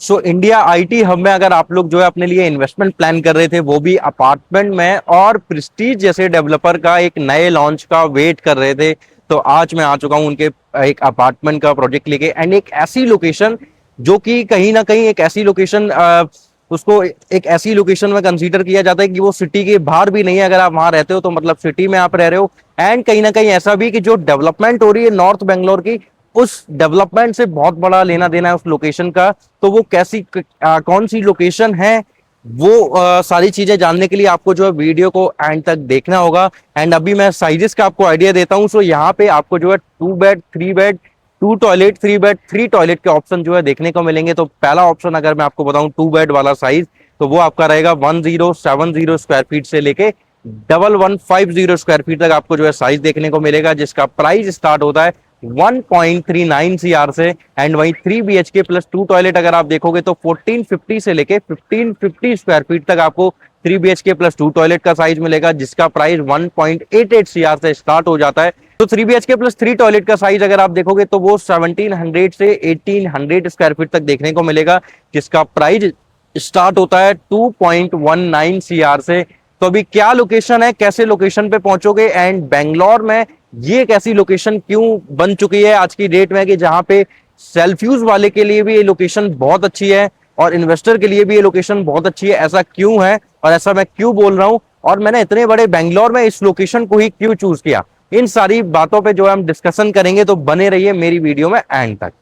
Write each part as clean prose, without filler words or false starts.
So India IT hub में अगर आप लोग जो है अपने लिए इन्वेस्टमेंट प्लान कर रहे थे, वो भी अपार्टमेंट में और प्रेस्टीज जैसे डेवलपर का एक नए लॉन्च का वेट कर रहे थे, तो आज मैं आ चुका हूं उनके एक अपार्टमेंट का प्रोजेक्ट लेके। एंड एक ऐसी लोकेशन जो कि कहीं ना कहीं एक ऐसी लोकेशन, उसको एक ऐसी लोकेशन में कंसीडर किया जाता है कि वो सिटी के बाहर भी नहीं है। अगर आप वहां रहते हो तो मतलब सिटी में आप रह रहे हो। एंड कहीं ना कहीं ऐसा भी कि जो डेवलपमेंट हो रही है नॉर्थ बेंगलोर की, उस डेवलपमेंट से बहुत बड़ा लेना देना है उस लोकेशन का। तो वो कैसी कौन सी लोकेशन है, वो सारी चीजें जानने के लिए आपको जो है वीडियो को एंड तक देखना होगा। एंड अभी मैं साइजेस का आपको आइडिया देता हूं। सो यहाँ पे आपको जो है 2 bed 3 bed 2 toilet 3 bed 3 toilet के ऑप्शन जो है देखने को मिलेंगे। तो पहला ऑप्शन अगर मैं आपको बताऊं 2 बेड वाला साइज, तो वो आपका रहेगा 1070 स्क्वायर फीट से लेके 1150 स्क्वायर फीट तक आपको जो है साइज देखने को मिलेगा, जिसका प्राइस स्टार्ट होता है 1.39 CR से। एंड वहीं 3 BHK प्लस 2 टॉयलेट अगर आप देखोगे तो 1450 से लेके 1550 स्क्वायर फीट तक आपको 3 BHK प्लस 2 टॉयलेट का साइज मिलेगा, जिसका प्राइस 1.88 CR से स्टार्ट हो जाता है। तो 3 BHK प्लस 3 टॉयलेट का साइज अगर आप देखोगे तो वो 1700 से 1800 स्क्वायर फीट तक देखने को मिलेगा, जिसका प्राइस स्टार्ट होता है 2.19 CR से। तो अभी क्या लोकेशन है, कैसे लोकेशन पे पहुंचोगे, एंड बेंगलोर में ये एक ऐसी लोकेशन क्यों बन चुकी है आज की डेट में कि जहां पे सेल्फ यूज वाले के लिए भी ये लोकेशन बहुत अच्छी है और इन्वेस्टर के लिए भी ये लोकेशन बहुत अच्छी है, ऐसा क्यों है और ऐसा मैं क्यों बोल रहा हूं, और मैंने इतने बड़े बेंगलोर में इस लोकेशन को ही क्यों चूज किया, इन सारी बातों पे जो है हम डिस्कशन करेंगे। तो बने रहिए मेरी वीडियो में एंड तक।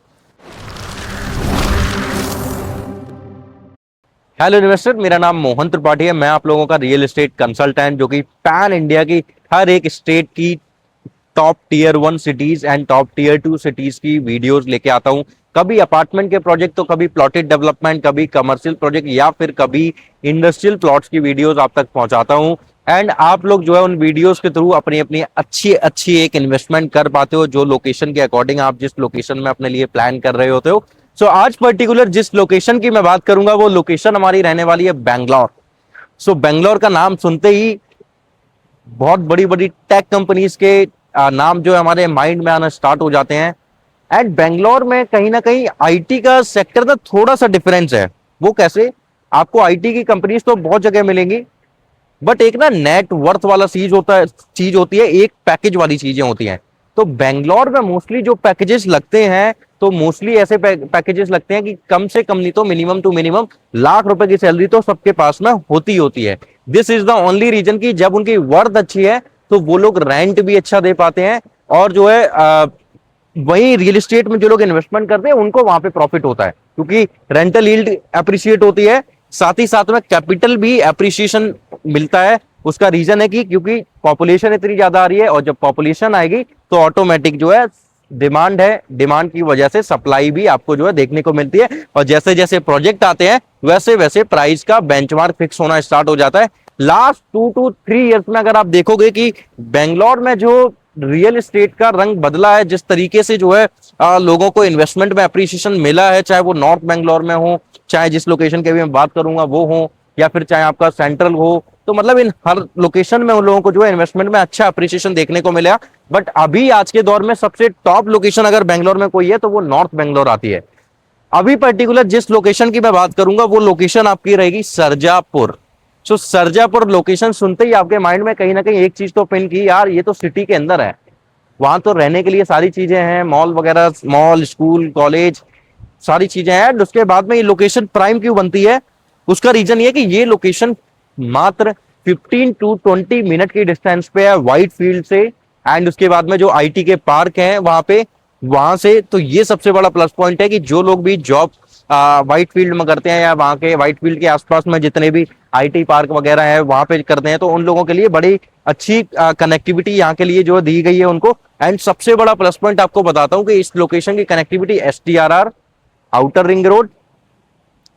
हेलो इन्वेस्टर, मेरा नाम मोहन त्रिपाठी है। मैं आप लोगों का रियल एस्टेट कंसल्टेंट जो कि पैन इंडिया की हर एक स्टेट की top tier 1 cities and top tier 2 cities की वीडियोस लेके आता हूं। कभी अपार्टमेंट के प्रोजेक्ट, तो कभी प्लॉटेड डेवलपमेंट, कभी कमर्शियल प्रोजेक्ट, या फिर कभी इंडस्ट्रियल प्लॉट्स की वीडियोस आप तक पहुंचाता हूं। एंड आप लोग जो है उन वीडियोस के थ्रू अपनी अपनी अच्छी अच्छी एक इन्वेस्टमेंट कर पाते हो, जो लोकेशन के अकॉर्डिंग आप जिस लोकेशन में अपने लिए प्लान कर रहे होते हो। सो आज पर्टिकुलर जिस लोकेशन की मैं बात करूंगा वो लोकेशन हमारी रहने वाली है बेंगलोर। सो बेंगलोर का नाम सुनते ही बहुत बड़ी बड़ी टेक कंपनीज के नाम जो है हमारे माइंड में आना स्टार्ट हो जाते हैं। एंड बेंगलोर में कहीं ना कहीं आईटी का सेक्टर ना थोड़ा सा डिफरेंस है। वो कैसे, आपको आईटी की कंपनीज तो बहुत जगह मिलेंगी, बट एक ना नेट वर्थ वाला चीज होता है, चीज होती है, एक पैकेज वाली चीजें होती हैं। तो बेंगलोर में मोस्टली जो पैकेजेस लगते हैं, तो मोस्टली ऐसे पैकेजेस लगते हैं कि कम से कम नहीं तो मिनिमम टू मिनिमम लाख रुपए की सैलरी तो सबके पास में होती है। This is the only reason कि जब उनकी वर्थ अच्छी है तो वो लोग रेंट भी अच्छा दे पाते हैं, और जो है वही रियल एस्टेट में जो लोग इन्वेस्टमेंट करते हैं उनको वहां पे प्रॉफिट होता है, क्योंकि रेंटल यील्ड अप्रिशिएट होती है, साथ ही साथ में कैपिटल भी अप्रिसिएशन मिलता है। उसका रीजन है कि क्योंकि पॉपुलेशन इतनी ज्यादा आ रही है, और जब पॉपुलेशन आएगी तो ऑटोमेटिक जो है डिमांड है, डिमांड की वजह से सप्लाई भी आपको जो है देखने को मिलती है, और जैसे जैसे प्रोजेक्ट आते हैं वैसे वैसे प्राइस का बेंचमार्क फिक्स होना स्टार्ट हो जाता है। लास्ट 2 to 3 ईयर्स में अगर आप देखोगे कि बेंगलोर में जो रियल एस्टेट का रंग बदला है, जिस तरीके से जो है लोगों को इन्वेस्टमेंट में अप्रिसिएशन मिला है, चाहे वो नॉर्थ बेंगलोर में हो, चाहे जिस लोकेशन की भी मैं बात करूंगा वो हो, या फिर चाहे आपका सेंट्रल हो, तो मतलब इन हर लोकेशन में उन लोगों को जो है इन्वेस्टमेंट में अच्छा अप्रिसिएशन देखने को मिला। बट अभी आज के दौर में सबसे टॉप लोकेशन अगर बेंगलोर में कोई है तो वो नॉर्थ बेंगलोर आती है। अभी पर्टिकुलर जिस लोकेशन की मैं बात करूंगा वो लोकेशन आपकी रहेगी सरजापुर। सो सरजापुर लोकेशन सुनते ही आपके माइंड में कहीं ना कहीं एक चीज तो पिन की, यार ये तो सिटी के अंदर है, वहां तो रहने के लिए सारी चीजें हैं, मॉल वगैरह, मॉल, स्कूल, कॉलेज, सारी चीजें हैं। उसके बाद में ये लोकेशन प्राइम क्यों बनती है, उसका रीजन ये है कि ये लोकेशन मात्र 15 to 20 मिनट की डिस्टेंस पे है व्हाइट फील्ड से, एंड उसके बाद में जो आईटी के पार्क हैं वहां पे, वहां से। तो ये सबसे बड़ा प्लस पॉइंट है कि जो लोग भी जॉब व्हाइट फील्ड में करते हैं, या वहां के व्हाइट फील्ड के आसपास में जितने भी आईटी पार्क वगैरह है वहां पे करते हैं, तो उन लोगों के लिए बड़ी अच्छी कनेक्टिविटी यहाँ के लिए जो दी गई है उनको। एंड सबसे बड़ा प्लस पॉइंट आपको बताता हूँ कि इस लोकेशन की connectivity STRR, outer ring road,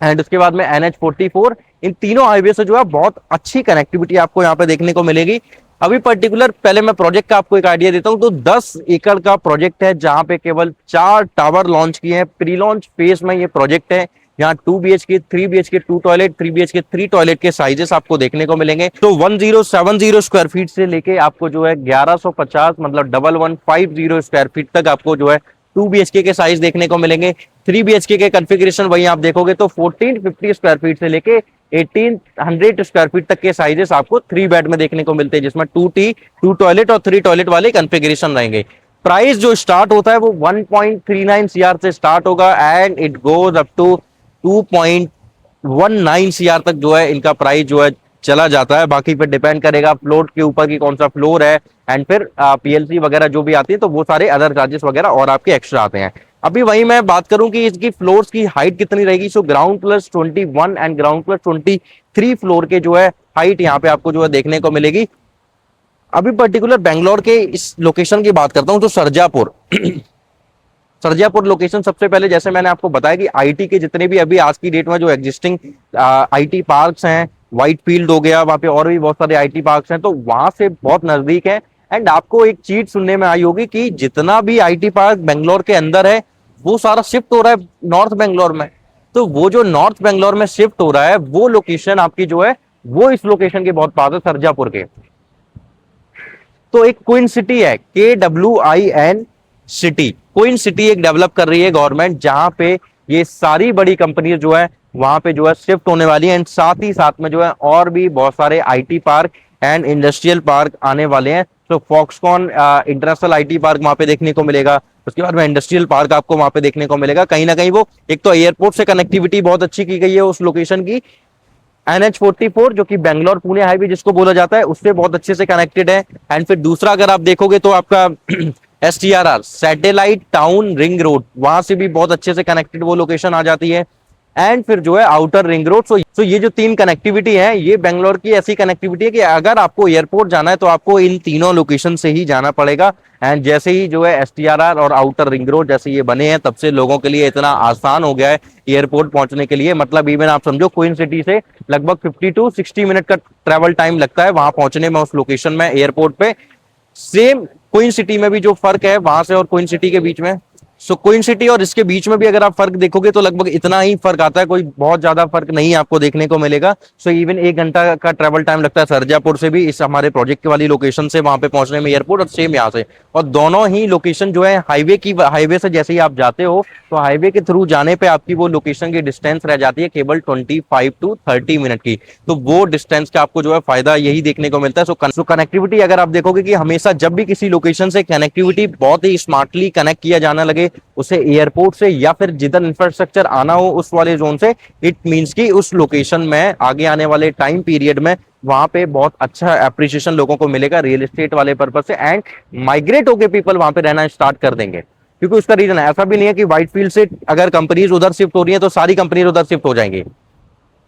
and उसके बाद में NH44, इन तीनों हाईवे से जो है बहुत अच्छी कनेक्टिविटी आपको यहाँ पे देखने को मिलेगी। अभी पर्टिकुलर पहले मैं प्रोजेक्ट का आपको एक आइडिया देता हूँ। तो 10 एकड़ का प्रोजेक्ट है, जहां पे केवल 4 टावर लॉन्च किए हैं। प्री लॉन्च फेज में ये प्रोजेक्ट है। यहाँ 2 BHK 3 BHK 2 toilet 3 BHK 3 toilet के साइजेस आपको देखने को मिलेंगे। तो 1070 स्क्वायर फीट से लेके आपको जो है 1150 मतलब 1150 स्क्वायर फीट तक आपको जो है 2 BHK के साइज देखने को मिलेंगे। 3 BHK के कॉन्फ़िगरेशन वही आप देखोगे तो 1450 स्क्वायर फीट से लेके 1800 स्क्वायर फीट तक के साइजेस आपको 3 बेड में देखने को मिलते हैं, जिसमें 2T 2 टॉयलेट और 3 टॉयलेट वाले कॉन्फ़िगरेशन रहेंगे। प्राइस जो स्टार्ट होता है वो 1.39 CR से स्टार्ट होगा and it goes up to 2.19 CR तक जो है इनका प्राइस जो है चला जाता है। बाकी पे डिपेंड करेगा फ्लोर के ऊपर की कौन सा फ्लोर है एंड फिर PLC वगैरह जो भी आती है तो वो सारे अदर चार्जेस वगैरह और आपके एक्स्ट्रा आते हैं। अभी वही मैं बात करूं कि इसकी फ्लोर्स की हाइट कितनी रहेगी। So ground plus 21 and ground plus 23 floor के जो है हाइट यहाँ पे आपको जो है देखने को मिलेगी। अभी पर्टिकुलर बेंगलोर के इस लोकेशन की बात करता हूं तो सरजापुर सरजापुर लोकेशन सबसे पहले जैसे मैंने आपको बताया कि आईटी के जितने भी अभी आज की डेट में जो एग्जिस्टिंग आईटी पार्क्स हैं, व्हाइट फील्ड हो गया, वहां पे और भी बहुत सारे आईटी पार्क्स हैं, तो वहां से बहुत नजदीक है। एंड आपको एक चीज सुनने में आई होगी कि जितना भी आईटी पार्क बेंगलोर के अंदर है वो सारा शिफ्ट हो रहा है नॉर्थ बेंगलोर में। तो वो जो नॉर्थ बेंगलोर में शिफ्ट हो रहा है वो लोकेशन आपकी जो है वो इस लोकेशन के बहुत पास है, सरजापुर के। तो एक क्वीन सिटी है, KWIN सिटी, क्वीन सिटी एक डेवलप कर रही है गवर्नमेंट, जहां पे ये सारी बड़ी कंपनी जो है वहां पे जो है शिफ्ट होने वाली है। एंड साथ ही साथ में जो है और भी बहुत सारे IT park and industrial park आने वाले हैं। तो फॉक्सकॉन इंटरनेशनल आईटी पार्क वहां पे देखने को मिलेगा, उसके बाद में इंडस्ट्रियल पार्क आपको वहां पे देखने को मिलेगा। कहीं ना कहीं वो एक तो एयरपोर्ट से कनेक्टिविटी बहुत अच्छी की गई है उस लोकेशन की, NH44 जो कि बेंगलोर पुणे हाईवे जिसको बोला जाता है उससे बहुत अच्छे से कनेक्टेड है। एंड फिर दूसरा अगर आप देखोगे तो आपका STRR satellite town ring road, वहां से भी बहुत अच्छे से कनेक्टेड वो लोकेशन आ जाती है। एंड फिर जो है आउटर रिंग रोड। सो ये जो 3 कनेक्टिविटी है ये बेंगलोर की ऐसी कनेक्टिविटी है कि अगर आपको एयरपोर्ट जाना है तो आपको इन तीनों लोकेशन से ही जाना पड़ेगा। एंड जैसे ही जो है STRR और आउटर रिंग रोड जैसे ये बने हैं तब से लोगों के लिए इतना आसान हो गया है एयरपोर्ट पहुंचने के लिए। मतलब इवन आप समझो क्वीन सिटी से लगभग 50 to 60 मिनट का ट्रेवल टाइम लगता है वहां पहुंचने में उस लोकेशन में एयरपोर्ट पे। सेम क्वीन सिटी में भी जो फर्क है वहां से और क्वीन सिटी के बीच में, सो क्वीन सिटी और इसके बीच में भी अगर आप फर्क देखोगे तो लगभग इतना ही फर्क आता है, कोई बहुत ज्यादा फर्क नहीं आपको देखने को मिलेगा। सो इवन 1 घंटा का ट्रेवल टाइम लगता है सरजापुर से भी इस हमारे प्रोजेक्ट वाली लोकेशन से वहां पे पहुंचने में एयरपोर्ट, और सेम यहाँ से। और दोनों ही लोकेशन जो है हाईवे से जैसे ही आप जाते हो तो हाईवे के थ्रू जाने पे आपकी वो लोकेशन की डिस्टेंस रह जाती है केवल 25 to 30 मिनट की। तो वो डिस्टेंस का आपको जो है फायदा यही देखने को मिलता है। सो कनेक्टिविटी अगर आप देखोगे कि हमेशा जब भी किसी लोकेशन से कनेक्टिविटी बहुत ही स्मार्टली कनेक्ट किया जाने लगे उसे एयरपोर्ट से या फिर जिधर इंफ्रास्ट्रक्चर आना हो उस वाले जोन से, इट मींस कि उस लोकेशन में आगे आने वाले टाइम पीरियड में वहां पे बहुत अच्छा अप्रिशिएशन लोगों को मिलेगा रियल एस्टेट वाले पर्पज से। एंड माइग्रेट होकर पीपल वहां पे रहना स्टार्ट कर देंगे, क्योंकि उसका रीजन है, ऐसा भी नहीं है कि व्हाइट फील्ड से अगर कंपनीज उधर शिफ्ट हो रही है तो सारी कंपनीज उधर शिफ्ट हो जाएंगी।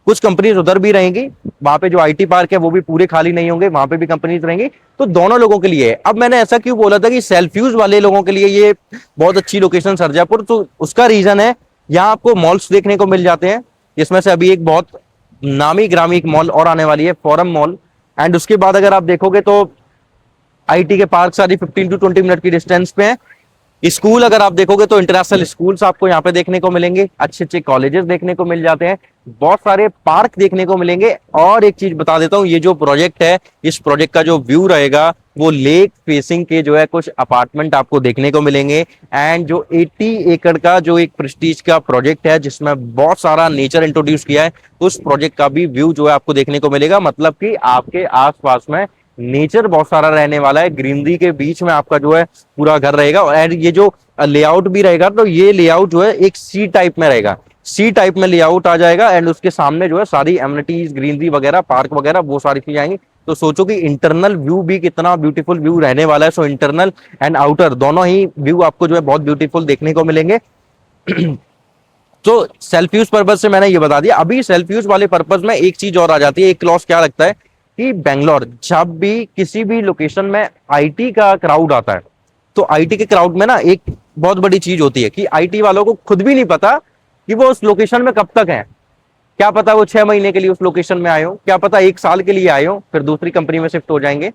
कुछ कंपनीज उधर भी रहेंगी, वहां पे जो आईटी पार्क है वो भी पूरे खाली नहीं होंगे, वहां पे भी कंपनीज रहेंगी। तो दोनों लोगों के लिए है। अब मैंने ऐसा क्यों बोला था कि सेल्फ यूज वाले लोगों के लिए ये बहुत अच्छी लोकेशन सरजापुर, तो उसका रीजन है यहाँ आपको मॉल्स देखने को मिल जाते हैं, जिसमें से अभी एक बहुत नामी ग्रामी एक मॉल और आने वाली है, फोरम मॉल। एंड उसके बाद अगर आप देखोगे तो आईटी के पार्क सारी 15 to 20 मिनट की डिस्टेंस पे है। स्कूल अगर आप देखोगे तो इंटरनेशनल स्कूल्स आपको यहाँ पे देखने को मिलेंगे, अच्छे अच्छे कॉलेजेस देखने को मिल जाते हैं, बहुत सारे पार्क देखने को मिलेंगे। और एक चीज बता देता हूँ, ये जो प्रोजेक्ट है इस प्रोजेक्ट का जो व्यू रहेगा वो लेक फेसिंग के जो है कुछ अपार्टमेंट आपको देखने को मिलेंगे। एंड जो 80 एकड़ का जो एक प्रेस्टीज का प्रोजेक्ट है जिसमें बहुत सारा नेचर इंट्रोड्यूस किया है, उस प्रोजेक्ट का भी व्यू जो है आपको देखने को मिलेगा। मतलब कि आपके आसपास में नेचर बहुत सारा रहने वाला है, ग्रीनरी के बीच में आपका जो है पूरा घर रहेगा। और ये जो लेआउट भी रहेगा तो ये लेआउट जो है एक सी टाइप में रहेगा, सी टाइप में लेआउट आ जाएगा। एंड उसके सामने जो है सारी एमिनिटीज ग्रीनरी वगैरह पार्क वगैरह वो सारी चीजें आएंगी। तो सोचो कि इंटरनल व्यू भी कितना ब्यूटीफुल व्यू रहने वाला है। सो इंटरनल एंड आउटर दोनों ही व्यू आपको जो है बहुत ब्यूटीफुल देखने को मिलेंगे। तो सेल्फ यूज पर्पज से मैंने ये बता दिया। अभी सेल्फ यूज वाले पर्पज में एक चीज और आ जाती है, एक क्लॉज क्या लगता है कि बेंगलोर जब भी किसी भी लोकेशन में आईटी का क्राउड आता है तो आईटी के क्राउड में ना एक बहुत बड़ी चीज होती है कि आईटी वालों को खुद भी नहीं पता कि वो उस लोकेशन में कब तक हैं। क्या पता वो 6 महीने के लिए उस लोकेशन में आए हो, क्या पता 1 साल के लिए आए हो, फिर दूसरी कंपनी में शिफ्ट हो जाएंगे।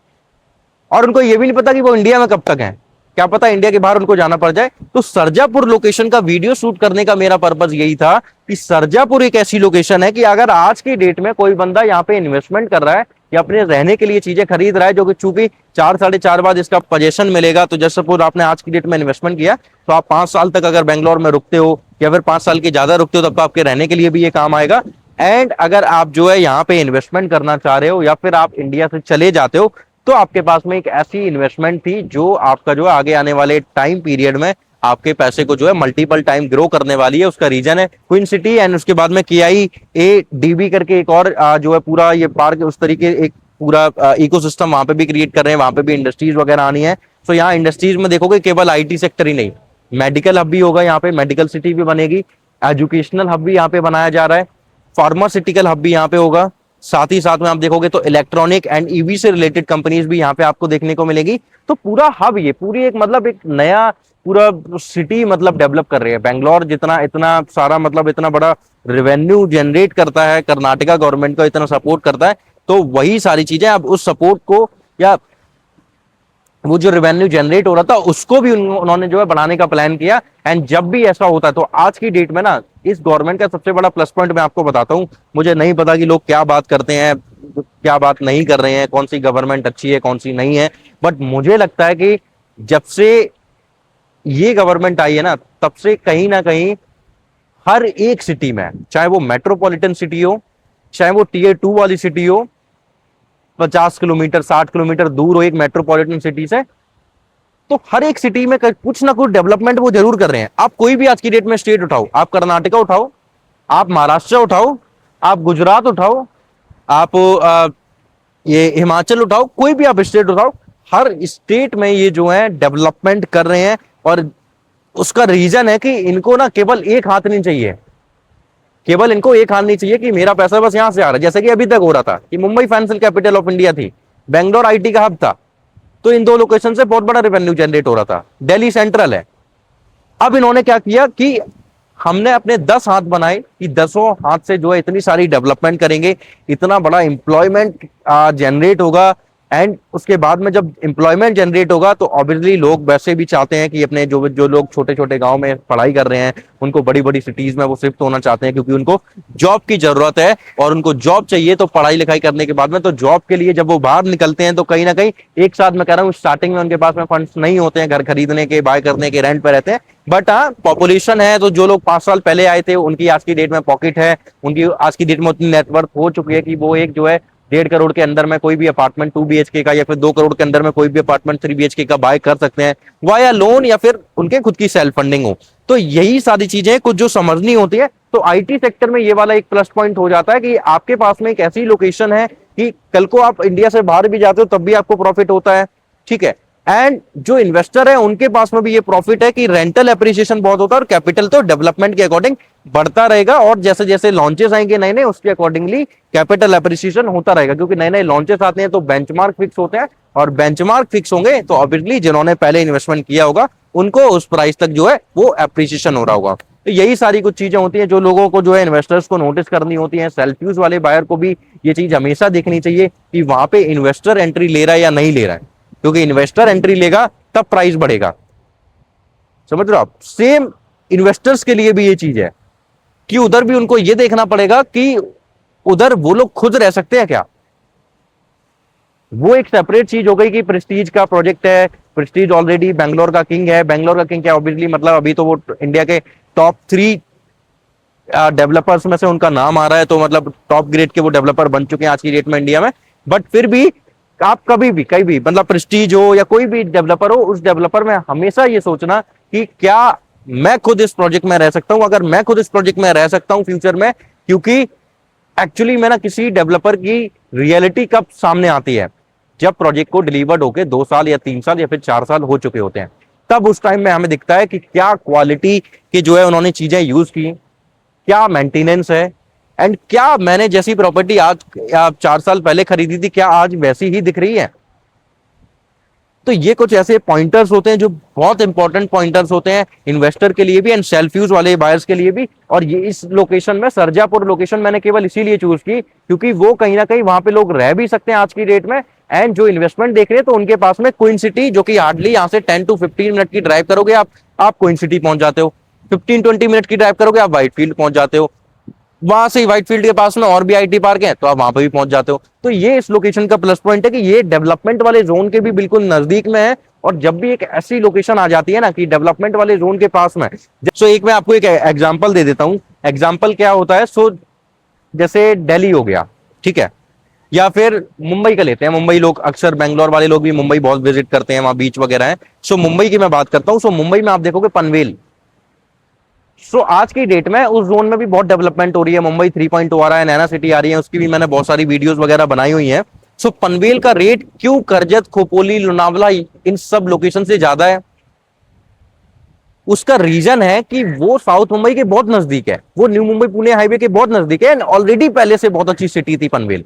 और उनको ये भी नहीं पता कि वो इंडिया में कब तक हैं। क्या पता इंडिया के बाहर उनको जाना पड़ जाए। तो सरजापुर लोकेशन का वीडियो शूट करने का मेरा पर्पज यही था कि सरजापुर एक ऐसी लोकेशन है कि अगर आज की डेट में कोई बंदा यहाँ पे इन्वेस्टमेंट कर रहा है या अपने रहने के लिए चीजें खरीद रहा है, जो कि चूंकि 4 साढ़े 4 बाद इसका पोजेशन मिलेगा, तो जैसे सपोज आपने आज की डेट में इन्वेस्टमेंट किया तो आप 5 साल तक अगर बेंगलोर में रुकते हो या फिर 5 साल के ज्यादा रुकते हो, तब तो आपके रहने के लिए भी ये काम आएगा। एंड अगर आप जो है यहाँ पे इन्वेस्टमेंट करना चाह रहे हो या फिर आप इंडिया से चले जाते हो, तो आपके पास में एक ऐसी इन्वेस्टमेंट थी जो आपका जो है आगे आने वाले टाइम पीरियड में आपके पैसे को जो है मल्टीपल टाइम ग्रो करने वाली है। उसका रीजन है क्वीन सिटी, एंड उसके बाद में KIADB करके एक और जो है पूरा ये पार्क, उस तरीके एक पूरा इकोसिस्टम वहां पे भी क्रिएट कर रहे हैं, वहां पे भी इंडस्ट्रीज वगैरह आनी है। तो यहाँ इंडस्ट्रीज में देखोगे केवल IT सेक्टर ही नहीं, मेडिकल हब भी होगा यहाँ पे, मेडिकल सिटी भी बनेगी, एजुकेशनल हब भी यहाँ पे बनाया जा रहा है, फार्मास्यूटिकल हब भी यहाँ पे होगा। साथ ही साथ में आप देखोगे तो इलेक्ट्रॉनिक एंड EV से रिलेटेड कंपनीज भी यहाँ पे आपको देखने को मिलेगी। तो पूरा हब, ये पूरी एक मतलब एक नया पूरा सिटी मतलब डेवलप कर रही है। बेंगलोर जितना इतना सारा मतलब इतना बड़ा रेवेन्यू जनरेट करता है, कर्नाटका गवर्नमेंट को इतना सपोर्ट करता है, तो वही सारी चीजें अब उस सपोर्ट को या वो जो रेवेन्यू जनरेट हो रहा था उसको भी उन्होंने जो है बढ़ाने का प्लान किया। एंड जब भी ऐसा होता है तो आज की डेट में ना इस गवर्नमेंट का सबसे बड़ा प्लस पॉइंट मैं आपको बताता हूं। मुझे नहीं पता कि लोग क्या बात करते हैं, क्या बात नहीं कर रहे हैं, कौन सी गवर्नमेंट अच्छी है कौन सी नहीं है, बट मुझे लगता है कि जब से ये गवर्नमेंट आई है ना, तब से कहीं ना कहीं हर एक सिटी में, चाहे वो मेट्रोपॉलिटन सिटी हो, चाहे वो Tier 2 वाली सिटी हो, 50 किलोमीटर 60 किलोमीटर दूर हो एक मेट्रोपॉलिटन सिटी से, तो हर एक सिटी में कुछ ना कुछ डेवलपमेंट वो जरूर कर रहे हैं। आप कोई भी आज की डेट में स्टेट उठाओ, आप कर्नाटका उठाओ, आप महाराष्ट्र उठाओ, आप गुजरात उठाओ, आप ये हिमाचल उठाओ, कोई भी आप स्टेट उठाओ, हर स्टेट में ये जो है डेवलपमेंट कर रहे हैं। और उसका रीजन है कि इनको ना केवल एक हाथ नहीं चाहिए, केवल इनको एक हाथ नहीं चाहिए कि मेरा पैसा बस यहां से आ रहा है। जैसे कि अभी तक हो रहा था कि Mumbai financial capital of India थी, बेंगलोर IT का हब था, तो इन दो लोकेशन से बहुत बड़ा रेवेन्यू जनरेट हो रहा था। दिल्ली सेंट्रल है। अब इन्होंने क्या किया कि हमने अपने 10 हाथ बनाए कि 10 हाथ से जो है इतनी सारी डेवलपमेंट करेंगे, इतना बड़ा एम्प्लॉयमेंट जनरेट होगा। एंड उसके बाद में जब एम्प्लॉयमेंट जनरेट होगा तो ऑब्वियसली लोग वैसे भी चाहते हैं कि अपने जो जो लोग छोटे छोटे गांव में पढ़ाई कर रहे हैं उनको बड़ी बड़ी सिटीज में वो शिफ्ट होना चाहते हैं, क्योंकि उनको जॉब की जरूरत है और उनको जॉब चाहिए। तो पढ़ाई लिखाई करने के बाद में तो जॉब के लिए जब वो बाहर निकलते हैं तो कहीं ना कहीं एक साथ मैं कह रहा हूँ स्टार्टिंग में उनके पास में फंड्स नहीं होते हैं घर खरीदने के, बाय करने के, रेंट पे रहते हैं। बट हाँ, पॉपुलेशन है तो जो लोग 5 साल पहले आए थे उनकी आज की डेट में पॉकेट है, उनकी आज की डेट में उतनी नेटवर्थ हो चुकी है कि वो एक जो है 1.5 करोड़ के अंदर में कोई भी अपार्टमेंट 2 BHK का या फिर 2 करोड़ के अंदर में कोई भी अपार्टमेंट 3 BHK का बाय कर सकते हैं, वाया लोन या फिर उनके खुद की सेल्फ फंडिंग हो। तो यही सारी चीजें कुछ जो समझनी होती है। तो IT सेक्टर में ये वाला एक प्लस पॉइंट हो जाता है कि आपके पास में एक ऐसी लोकेशन है कि कल को आप इंडिया से बाहर भी जाते हो तब भी आपको प्रॉफिट होता है, ठीक है। एंड जो इन्वेस्टर है उनके पास में भी ये प्रॉफिट है कि रेंटल एप्रिसिएशन बहुत होता है और कैपिटल तो डेवलपमेंट के अकॉर्डिंग बढ़ता रहेगा, और जैसे जैसे लॉन्चेस आएंगे नए नए उसके अकॉर्डिंगली कैपिटल एप्रिसिएशन होता रहेगा, क्योंकि नए नए लॉन्चेस आते हैं तो बेंचमार्क फिक्स होते हैं, और बेंचमार्क फिक्स होंगे तो ऑब्वियसली जिन्होंने पहले इन्वेस्टमेंट किया होगा उनको उस प्राइस तक जो है वो एप्रिसिएशन हो रहा होगा। तो यही सारी कुछ चीजें होती हैं जो लोगों को जो है इन्वेस्टर्स को नोटिस करनी होती हैं। सेल्फ यूज वाले बायर को भी ये चीज हमेशा देखनी चाहिए कि वहां पे इन्वेस्टर एंट्री ले रहा है या नहीं ले रहा है, क्योंकि इन्वेस्टर एंट्री लेगा तब प्राइस बढ़ेगा। समझ रहे हो आप? सेम इन्वेस्टर्स के लिए भी ये चीज है कि उधर भी उनको ये देखना पड़ेगा कि उधर वो लोग खुद रह सकते हैं क्या। वो एक सेपरेट चीज हो गई कि प्रेस्टीज का प्रोजेक्ट है, प्रेस्टीज ऑलरेडी बेंगलोर का किंग है। बेंगलोर का किंग क्या, ऑब्वियसली मतलब अभी तो वो इंडिया के टॉप 3 डेवलपर्स में से उनका नाम आ रहा है, तो मतलब टॉप ग्रेड के वो डेवलपर बन चुके हैं आज की डेट में इंडिया में। बट फिर भी आप कभी भी कहीं भी मतलब प्रेस्टीज हो या कोई भी डेवलपर हो, उस डेवलपर में हमेशा ये सोचना कि क्या मैं खुद इस प्रोजेक्ट में रह सकता हूं। अगर मैं खुद इस प्रोजेक्ट में रह सकता हूं फ्यूचर में, क्योंकि एक्चुअली में ना किसी डेवलपर की रियलिटी कब सामने आती है, जब प्रोजेक्ट को डिलीवर्ड होके 2 साल या 3 साल या फिर 4 साल हो चुके होते हैं, तब उस टाइम में हमें दिखता है कि क्या क्वालिटी के जो है उन्होंने चीजें यूज की, क्या मेंटेनेंस है, एंड क्या मैंने जैसी प्रॉपर्टी आज 4 साल पहले खरीदी थी क्या आज वैसी ही दिख रही है। तो ये कुछ ऐसे पॉइंटर्स होते हैं जो बहुत इंपॉर्टेंट पॉइंटर्स होते हैं इन्वेस्टर के लिए भी एंड सेल्फ यूज वाले बायर्स के लिए भी। और ये इस लोकेशन में सरजापुर लोकेशन मैंने केवल इसीलिए चूज की क्योंकि वो कहीं ना कहीं वहां पे लोग रह भी सकते हैं आज की डेट में, एंड जो इन्वेस्टमेंट देख रहे हैं तो उनके पास में क्वीन सिटी, जो कि हार्डली यहाँ से 10 to 15 मिनट की ड्राइव करोगे आप क्वीन सिटी पहुंच जाते हो। 15-20 मिनट की ड्राइव करोगे आप व्हाइट फील्ड पहुंच जाते हो। वहां से व्हाइट फील्ड के पास में और भी आईटी पार्क है तो आप वहां पे भी पहुंच जाते हो। तो ये इस लोकेशन का प्लस पॉइंट है कि ये डेवलपमेंट वाले जोन के भी बिल्कुल नजदीक में है। और जब भी एक ऐसी लोकेशन आ जाती है ना कि डेवलपमेंट वाले जोन के पास में, सो एक मैं आपको एक एग्जांपल दे देता हूं। एग्जांपल क्या होता है, सो जैसे दिल्ली हो गया, ठीक है, या फिर मुंबई का लेते हैं। मुंबई लोग अक्सर, बेंगलोर वाले लोग भी मुंबई बहुत विजिट करते हैं, वहां बीच वगैरह है। सो मुंबई की मैं बात करता हूं। सो मुंबई में आप देखोगे पनवेल। सो आज की डेट में उस जोन में भी बहुत डेवलपमेंट हो रही है। मुंबई 3.0 आ रहा है, नैना सिटी आ रही है, उसकी भी मैंने बहुत सारी वीडियोस वगैरह बनाई हुई है। सो पनवेल का रेट क्यों करजत, खोपोली, लोनावला इन सब लोकेशन से ज्यादा है? उसका रीजन है कि वो साउथ मुंबई के बहुत नजदीक है, वो न्यू मुंबई पुणे हाईवे के बहुत नजदीक है, ऑलरेडी पहले से बहुत अच्छी सिटी थी पनवेल।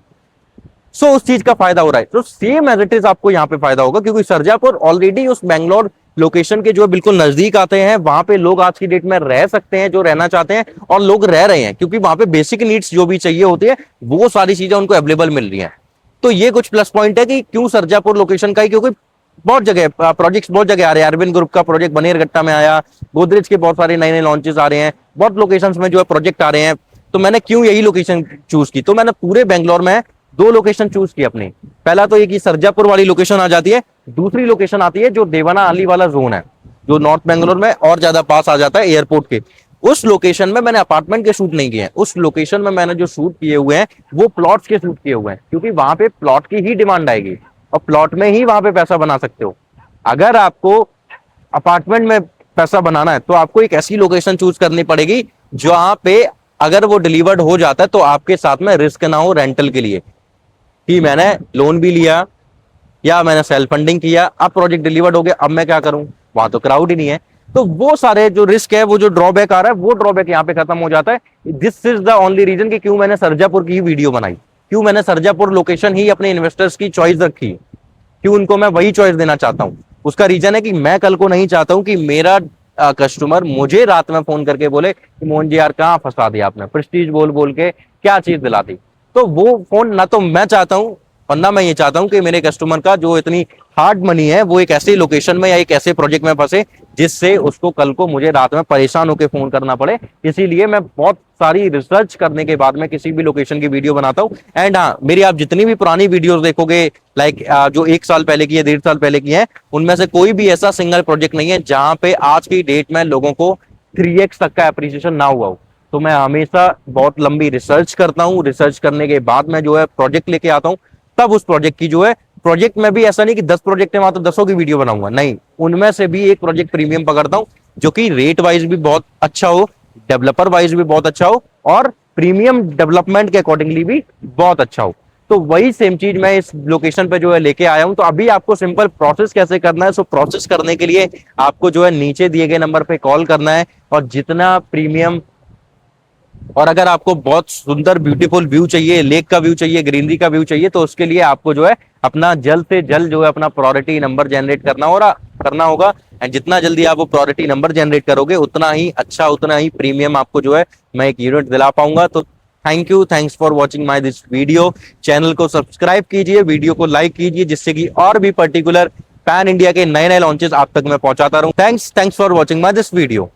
सो उस चीज का फायदा हो रहा है। तो सेम एज इट इज आपको यहाँ पे फायदा होगा, क्योंकि सरजापुर ऑलरेडी उस बैंगलोर लोकेशन के जो है बिल्कुल नजदीक आते हैं। वहां पे लोग आज की डेट में रह सकते हैं जो रहना चाहते हैं, और लोग रह रहे हैं, क्योंकि वहां पे बेसिक नीड्स जो भी चाहिए होती है वो सारी चीजें उनको अवेलेबल मिल रही हैं। तो ये कुछ प्लस पॉइंट है कि क्यों सरजापुर लोकेशन का ही, क्योंकि बहुत जगह प्रोजेक्ट्स बहुत जगह आ रहे हैं। अरविंद ग्रुप का प्रोजेक्ट बनेरघट्टा में आया, गोदरेज के बहुत सारे नए नए लॉन्चेस आ रहे हैं, बहुत लोकेशंस में जो है प्रोजेक्ट आ रहे हैं। तो मैंने क्यों यही लोकेशन चूज की, तो मैंने पूरे बेंगलोर में दो लोकेशन चूज की अपनी। पहला तो ये कि सरजापुर वाली लोकेशन आ जाती है, दूसरी लोकेशन आती है जो देवाना आली वाला जोन है, जो नॉर्थ बेंगलोर में और ज्यादा पास आ जाता है एयरपोर्ट के। उस लोकेशन में मैंने अपार्टमेंट के शूट नहीं किए हैं, उस लोकेशन में मैंने जो शूट किए हुए हैं वो प्लॉट्स के शूट किए हुए हैं, क्योंकि वहां पे प्लॉट की ही डिमांड आएगी और प्लॉट में ही वहां पे पैसा बना सकते हो। अगर आपको अपार्टमेंट में पैसा बनाना है तो आपको एक ऐसी लोकेशन चूज करनी पड़ेगी जहां पे अगर वो डिलीवर्ड हो जाता है तो आपके साथ में रिस्क ना हो रेंटल के लिए, कि मैंने लोन भी लिया या मैंने सेल्फ फंडिंग किया, अब प्रोजेक्ट डिलीवर्ड हो गया, अब मैं क्या करूं, वहां तो क्राउड ही नहीं है। तो वो सारे जो रिस्क है, वो जो ड्रॉबैक आ रहा है, वो ड्रॉबैक यहाँ पे खत्म हो जाता है। This is the only reason कि क्यों मैंने सरजापुर की वीडियो बनाई, क्यों मैंने सरजापुर लोकेशन ही अपने इन्वेस्टर्स की चॉइस रखी, क्यों उनको मैं वही चॉइस देना चाहता हूं। उसका रीजन है कि मैं कल को नहीं चाहता हूं कि मेरा कस्टमर मुझे रात में फोन करके बोले कि मोहन जी यार कहाँ फंसा दिया आपने, प्रेस्टीज बोल बोल के क्या चीज दिला दी। तो वो फोन ना तो मैं चाहता हूं, वरना मैं ये चाहता हूं कि मेरे कस्टमर का जो इतनी हार्ड मनी है वो एक ऐसे लोकेशन में या एक ऐसे प्रोजेक्ट में फंसे जिससे उसको कल को मुझे रात में परेशान होकर फोन करना पड़े। इसीलिए मैं बहुत सारी रिसर्च करने के बाद में किसी भी लोकेशन की वीडियो बनाता हूं। एंड हाँ, मेरी आप जितनी भी पुरानी वीडियोस देखोगे, लाइक जो 1 साल पहले की है, 1.5 साल पहले की है, उनमें से कोई भी ऐसा सिंगल प्रोजेक्ट नहीं है जहां पे आज की डेट में लोगों को 3x तक का एप्रिसिएशन ना हुआ हो। तो मैं हमेशा बहुत लंबी रिसर्च करता हूँ, रिसर्च करने के बाद में जो है प्रोजेक्ट लेके आता हूँ। तब उस प्रोजेक्ट की जो है, प्रोजेक्ट में भी ऐसा नहीं कि 10 प्रोजेक्ट है वहां तो 10 की वीडियो बनाऊंगा, नहीं, उनमें से भी एक प्रोजेक्ट प्रीमियम पकड़ता हूं जो कि रेट वाइज भी बहुत अच्छा हो, डेवलपर वाइज भी बहुत अच्छा हो, और प्रीमियम डेवलपमेंट के अकॉर्डिंगली भी बहुत अच्छा हो। तो वही सेम चीज मैं इस लोकेशन पे जो है लेके आया हूं। तो अभी आपको सिंपल प्रोसेस कैसे करना है, सो प्रोसेस करने के लिए आपको जो है नीचे दिए गए नंबर पे कॉल करना है, और जितना प्रीमियम, और अगर आपको बहुत सुंदर ब्यूटीफुल व्यू चाहिए, लेक का व्यू चाहिए, ग्रीनरी का व्यू चाहिए, तो उसके लिए आपको जो है अपना जल्द से जल्द जो है अपना प्रायोरिटी नंबर जनरेट करना होगा। एंड जितना जल्दी आप वो प्रायोरिटी नंबर जनरेट करोगे उतना ही अच्छा, उतना ही प्रीमियम आपको जो है मैं एक यूनिट दिला पाऊंगा। तो thank you, thanks for watching my this video. Channel को सब्सक्राइब कीजिए, वीडियो को लाइक कीजिए, जिससे कि और भी पर्टिकुलर पैन इंडिया के नए नए लॉन्चेस आप तक मैं पहुंचाता रहूं। Thanks for watching my this video.